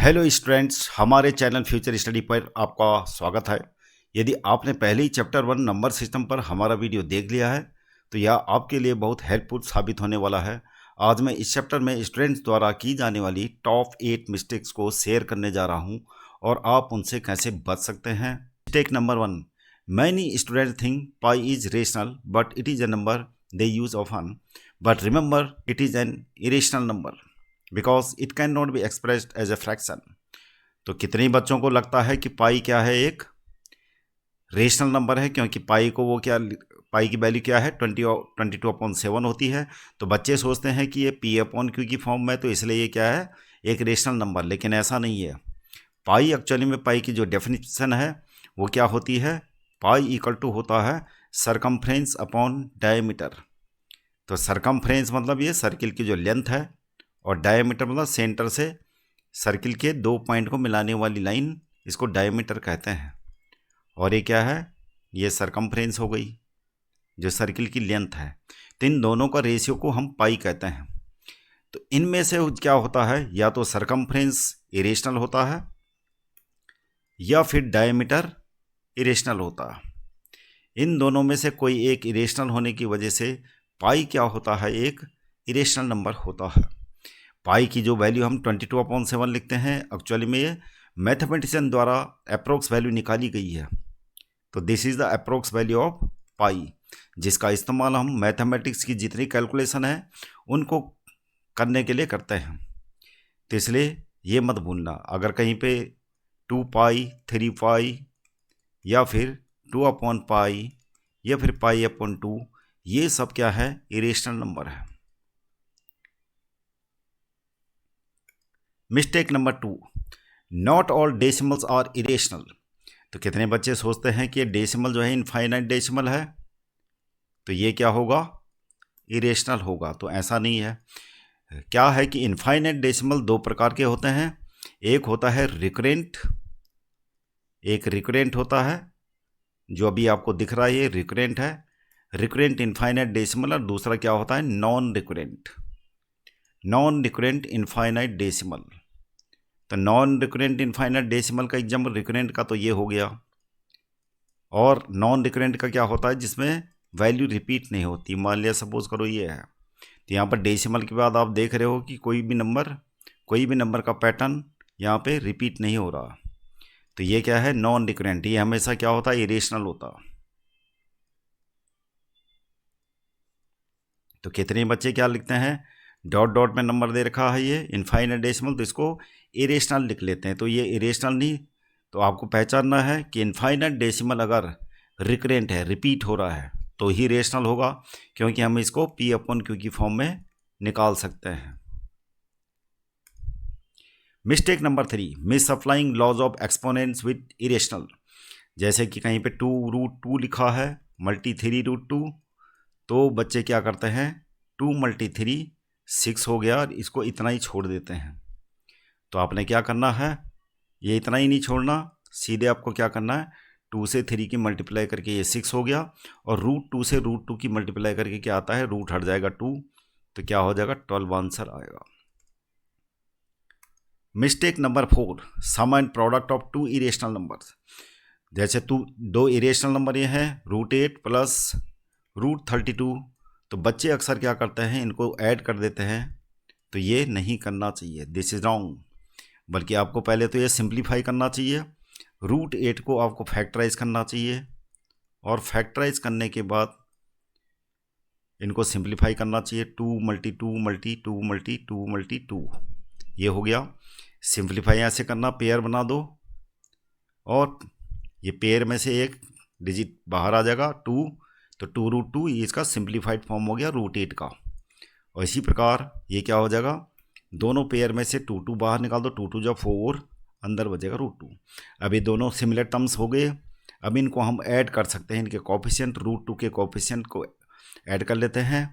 Hello students, हमारे channel future study पर आपका स्वागत है। यदि आपने पहले ही चैप्टर 1 नंबर सिस्टम पर हमारा वीडियो देख लिया है तो यह आपके लिए बहुत हेल्पफुल साबित होने वाला है। आज मैं इस चैप्टर में स्टूडेंट्स द्वारा की जाने वाली टॉप 8 मिस्टेक्स को शेयर करने जा रहा हूं और आप उनसे कैसे बच सकते हैं। Mistake number 1, many students think pi is rational but it is a number they use often, but remember it is an irrational number because it can not be expressed as a fraction. तो कितने बच्चों को लगता है कि पाई क्या है, एक रेशनल नंबर है, क्योंकि पाई को वो क्या, पाई की वैल्यू क्या है 22/7 होती है। तो बच्चे सोचते हैं कि ये P/Q की फॉर्म में, तो इसलिए ये क्या है, एक रेशनल नंबर। लेकिन ऐसा नहीं है। पाई एक्चुअली में, पाई की जो डेफिनेशन है वो क्या होती है, पाई इक्वल टू होता है सरकमफ्रेंस अपॉन डायमीटर। तो सरकमफ्रेंस मतलब ये सर्किल की जो लेंथ है, और डायमीटर मतलब सेंटर से सर्किल के दो पॉइंट को मिलाने वाली लाइन, इसको डायमीटर कहते हैं। और ये क्या है, ये सरकमफ्रेंस हो गई जो सर्किल की लेंथ है। तो इन दोनों का रेशियो को हम पाई कहते हैं। तो इनमें से क्या होता है, या तो सरकमफ्रेंस इरेशनल होता है या फिर डायमीटर इरेशनल होता है। इन दोनों में से कोई एक इरेशनल होने की वजह से पाई क्या होता है, एक इरेशनल नंबर होता है। पाई की जो वैल्यू हम 22/7 लिखते हैं, एक्चुअली में ये मैथमेटिशियन द्वारा अप्रोक्स वैल्यू निकाली गई है। तो this is the approx value of pi, जिसका इस्तेमाल हम मैथमेटिक्स की जितनी कैलकुलेशन है उनको करने के लिए करते हैं। तो इसलिए ये मत भूलना, अगर कहीं पे 2 पाई, 3 पाई या फिर 2/पाई या फिर पाई/2, ये सब क्या है, इरेशनल नंबर है। Mistake number 2, not all decimals are irrational. तो कितने बच्चे सोचते हैं कि ये डेसिमल जो है इनफाइनाइट डेसिमल है, तो ये क्या होगा, इरेशनल होगा। तो ऐसा नहीं है। क्या है कि इनफाइनाइट डेसिमल दो प्रकार के होते हैं। एक होता है रिकरेंट, एक रिकरेंट होता है, जो अभी आपको दिख रहा है ये रिकरेंट है, रिकरेंट इनफाइनाइट डेसिमल। और दूसरा क्या होता है, non recurrent, non recurrent infinite decimal. तो नॉन रिकरेंट इनफाइनाइट डेसिमल का एग्जाम्पल रिकरेंट का तो ये हो गया, और नॉन रिकरेंट का क्या होता है, जिसमें वैल्यू रिपीट नहीं होती। मान लिया सपोज करो ये है, तो यहाँ पर डेसिमल के बाद आप देख रहे हो कि कोई भी नंबर का पैटर्न यहाँ पे रिपीट नहीं हो रहा। तो ये क्या है, नॉन रिकरेंट। ये हमेशा क्या होता है, इरेशनल होता। तो कितने बच्चे क्या लिखते हैं, डॉट डॉट में नंबर दे रखा है ये इनफाइनाइट डेसिमल, तो इसको इरेशनल लिख लेते हैं। तो ये इरेशनल नहीं। तो आपको पहचानना है कि इनफाइनाइट डेसिमल अगर रिकरेंट है, रिपीट हो रहा है, तो ही रेशनल होगा, क्योंकि हम इसको P/Q की फॉर्म में निकाल सकते हैं। Mistake number 3, misapplying laws of exponents with irrational. जैसे कि कहीं पे 2√2 लिखा है मल्टी 3√2, तो बच्चे क्या करते हैं, 2 × 3 6 हो गया, और इसको इतना ही छोड़ देते हैं। तो आपने क्या करना है, ये इतना ही नहीं छोड़ना, सीधे आपको क्या करना है, 2 से 3 की मल्टीप्लाई करके ये 6 हो गया, और √2 से √2 की मल्टीप्लाई करके क्या आता है, रूट हट जाएगा 2, तो क्या हो जाएगा, 12 आंसर आएगा। Mistake number 4, sum and product of 2 irrational numbers. जैसे दो इरेशनल नंबर ये हैं, √8 प्लस √32। तो बच्चे अक्सर क्या करते हैं, इनको ऐड कर देते हैं। तो ये नहीं करना चाहिए, दिस इज रॉन्ग। बल्कि आपको पहले तो ये सिंप्लीफाई करना चाहिए। √8 को आपको फैक्टराइज करना चाहिए, और फैक्टराइज करने के बाद इनको सिंप्लीफाई करना चाहिए। 2 × 2 × 2 × 2 × 2, ये हो गया। सिंप्लीफाई ऐसे करना, पेयर बना दो, और ये पेयर में से एक डिजिट बाहर आ जाएगा 2, तो 2√2 ये इसका सिंप्लीफाइड फॉर्म हो गया √8 का। और इसी प्रकार ये क्या हो जाएगा, दोनों पेयर में से 2 बाहर निकाल दो, 2 जब 4, अंदर बचेगा √2। अब ये दोनों सिमिलर टर्म्स हो गए। अब इनको हम ऐड कर सकते हैं, इनके कोफिशिएंट √2 के कोफिशिएंट को ऐड कर लेते हैं।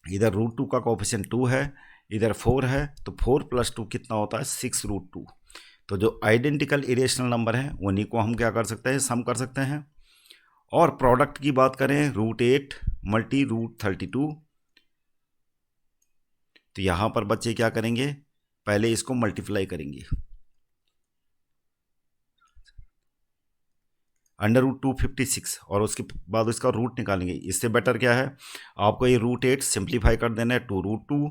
इधर √2 का कोफिशिएंट 2 है, इधर 4 है, तो 4 + 2 कितना होता है, 6√2। तो जो आइडेंटिकल इरेशनल नंबर हैं उन्हीं को हम क्या कर सकते हैं, सम कर सकते हैं। और प्रोडक्ट की बात करें, √8 × √32, तो यहाँ पर बच्चे क्या करेंगे, पहले इसको मल्टीप्लाई करेंगे। √256 और उसके बाद उसका रूट निकालेंगे। इससे बेटर क्या है, आपको ये √8 सिंप्लीफाई कर देना है 2√2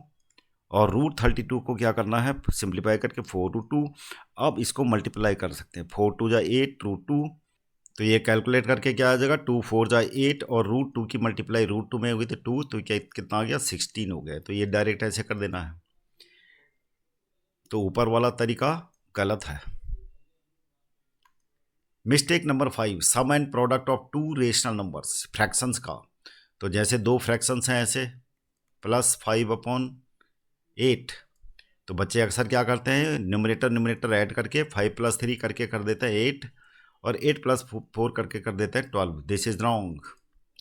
और √32 को क्या करना है, सिंप्लीफाई करके 4√2। अब इसको मल्टीप्लाई कर सकते हैं, 4 2 जा 8 √2, तो ये कैलकुलेट करके क्या आ जाएगा, 2 4 जा 8 और √2 की मल्टीप्लाई √2 में होगी तो 2, तो क्या कितना आ गया 16 हो गया। तो ये डायरेक्ट ऐसे कर देना है। तो ऊपर वाला तरीका गलत है। Mistake number 5, sum and product of 2 rational numbers, fractions का। तो जैसे दो फ्रैक्शंस हैं ऐसे +5/8, तो बच्चे अक्सर क्या करते हैं, न्यूमरेटर ऐड करके 5 + 3 करके कर देते हैं 8 और 8 + 4 करके कर देते हैं 12। This is wrong.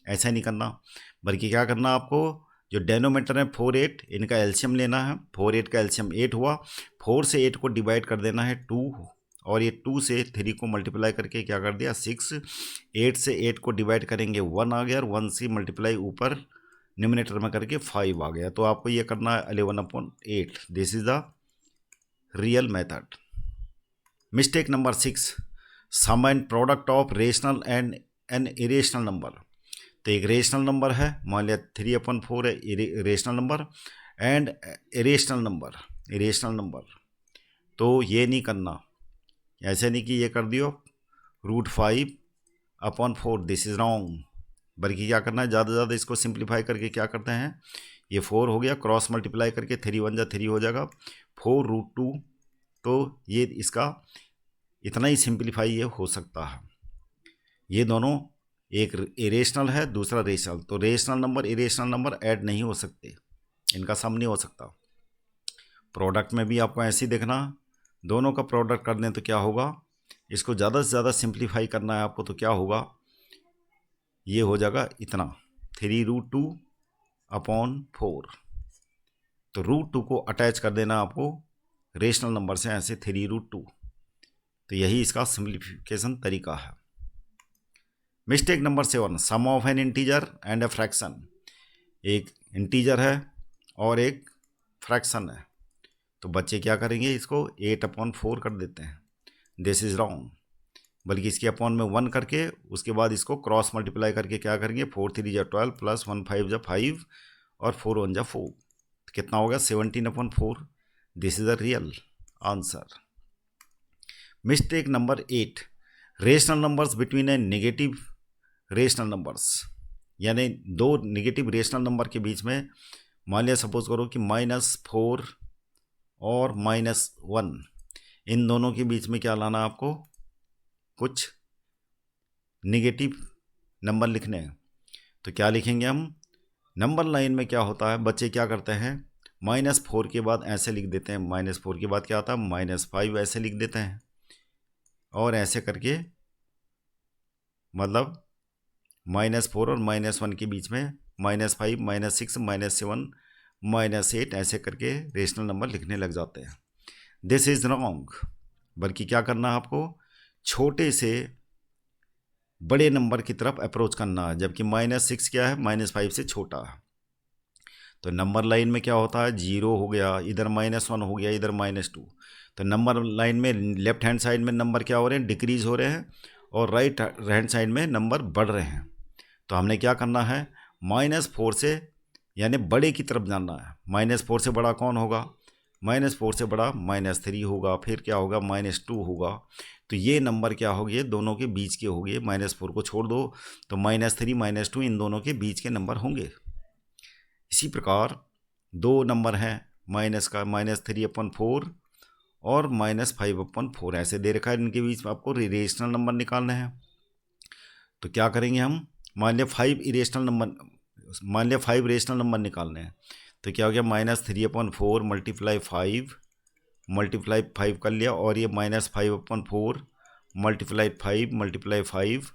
ऐसा नहीं करना, बल्कि क्या करना आपको, जो डेनोमीटर है 4 8, इनका एलसीएम लेना है। 4 8 का एलसीएम 8 हुआ, 4 से 8 को डिवाइड कर देना है 2 और ये 2 से 3 को मल्टीप्लाई करके क्या कर दिया 6। 8 से 8 को डिवाइड करेंगे 1 आ गया और 1 से मल्टीप्लाई ऊपर न्यूमरेटर में करके 5 आ गया। तो आपको ये करना है 11/8। This is the real method. Mistake number 6, sum and product of rational and an irrational number. तो एक रेशनल नंबर है, मान लिया 3/4 है rational number, and irrational number. तो ये नहीं करना, ऐसे नहीं कि ये कर दियो √5/4, दिस इज़ रॉन्ग। बल्कि क्या करना है, ज़्यादा से ज़्यादा इसको सिंप्लीफाई करके क्या करते हैं, ये 4 हो गया, क्रॉस मल्टीप्लाई करके 3 1 जा 3 हो जाएगा 4√2। तो ये इसका इतना ही सिंप्लीफाई ये हो सकता है। ये दोनों, एक इरेशनल है दूसरा रेशनल, तो rational number irrational number add नहीं हो सकते, इनका सम नहीं हो सकता। प्रोडक्ट में भी आपको ऐसे ही देखना, दोनों का प्रोडक्ट कर दें तो क्या होगा, इसको ज़्यादा से ज़्यादा सिंप्लीफाई करना है आपको, तो क्या होगा, ये हो जाएगा इतना 3√2/4। तो √2 को अटैच कर देना आपको रेशनल नंबर से, ऐसे 3√2। तो यही इसका सिंप्लीफिकेशन तरीका है। Mistake number 7, sum of an integer and a fraction. एक इंटीजर है और एक फ्रैक्शन है, तो बच्चे क्या करेंगे, इसको 8/4 कर देते हैं। दिस इज़ रॉन्ग, बल्कि इसके अपॉन में 1 करके उसके बाद इसको क्रॉस मल्टीप्लाई करके क्या करेंगे, 4 3 जा 12 + 1 5 जा 5 और 4 1 जा 4, तो कितना होगा 17/4। This is the real answer. Mistake number 8, rational numbers between A negative rational numbers. यानी दो नेगेटिव रेशनल नंबर के बीच में, मान लिया सपोज करो कि -4 और -1, इन दोनों के बीच में क्या लाना आपको, कुछ नेगेटिव नंबर लिखने हैं। तो क्या लिखेंगे हम, नंबर लाइन में क्या होता है, बच्चे क्या करते हैं, -4 के बाद ऐसे लिख देते हैं, -4 के बाद क्या आता है -5 ऐसे लिख देते हैं, और ऐसे करके मतलब -4 और -1 के बीच में -5 -6 -7 -8 ऐसे करके रेशनल नंबर लिखने लग जाते हैं। दिस इज़ रॉन्ग, बल्कि क्या करना है आपको, छोटे से बड़े नंबर की तरफ अप्रोच करना है, जबकि -6 क्या है, -5 से छोटा है। तो नंबर लाइन में क्या होता है, 0 हो गया, इधर -1 हो गया, इधर -2। तो नंबर लाइन में लेफ्ट हैंड साइड में नंबर क्या हो रहे हैं, डिक्रीज हो रहे हैं, और राइट हैंड साइड में नंबर बढ़ रहे हैं। तो हमने क्या करना है, -4 से यानी बड़े की तरफ जाना है। -4 से बड़ा कौन होगा, -4 से बड़ा -3 होगा, फिर क्या होगा -2 होगा। तो ये नंबर क्या हो गए, दोनों के बीच के हो गए, -4 को छोड़ दो तो -3 -2 इन दोनों के बीच के नंबर होंगे। इसी प्रकार दो नंबर हैं, -3/4 और -5/4 ऐसे दे रखा है, इनके बीच में आपको रेशनल नंबर निकालने हैं। तो क्या करेंगे हम, मान लिया 5 रेशनल नंबर निकालने हैं, तो क्या हो गया, -3/4 मल्टीप्लाई 5 कर लिया, और ये -5/4 मल्टीप्लाई 5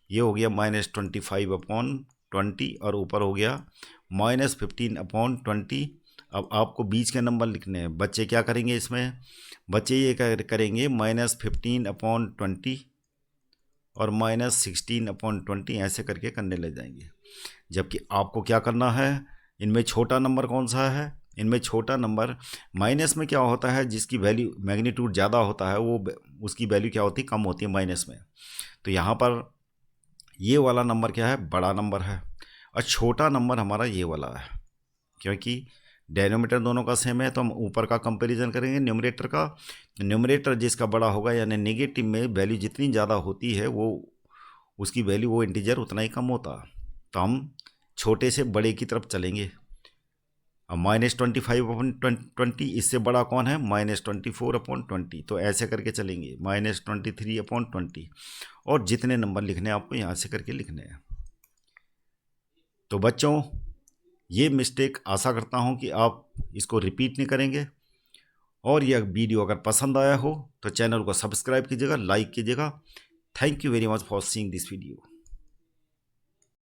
ये हो गया -25/20, और ऊपर हो गया -15/20। अब आपको बीच के नंबर लिखने हैं। बच्चे क्या करेंगे इसमें, बच्चे ये करेंगे -15/20 और -16/20 ऐसे करके करने लग जाएंगे। जबकि आपको क्या करना है, इनमें छोटा नंबर कौन सा है, इनमें छोटा नंबर, माइनस में क्या होता है, जिसकी वैल्यू मैग्नीट्यूड ज़्यादा होता है वो उसकी वैल्यू क्या होती है, कम होती है माइनस में। तो यहाँ पर ये वाला नंबर क्या है, बड़ा नंबर है, और छोटा नंबर हमारा ये वाला है। क्योंकि डेनोमीटर दोनों का सेम है तो हम ऊपर का कंपैरिजन करेंगे न्यूमरेटर का। न्यूमरेटर जिसका बड़ा होगा यानी नेगेटिव में वैल्यू जितनी ज़्यादा होती है वो उसकी वैल्यू वो इंटीजर उतना ही कम होता। तो हम छोटे से बड़े की तरफ चलेंगे। अब -25/20, इससे बड़ा कौन है, -24/20। तो ऐसे करके चलेंगे, -23/20। और जितने नंबर लिखने हैं आपको यहाँ से करके लिखने हैं। तो बच्चों ये मिस्टेक आशा करता हूँ कि आप इसको रिपीट नहीं करेंगे। और यह वीडियो अगर पसंद आया हो तो चैनल को सब्सक्राइब कीजिएगा, लाइक कीजिएगा। Thank you very much for seeing this video.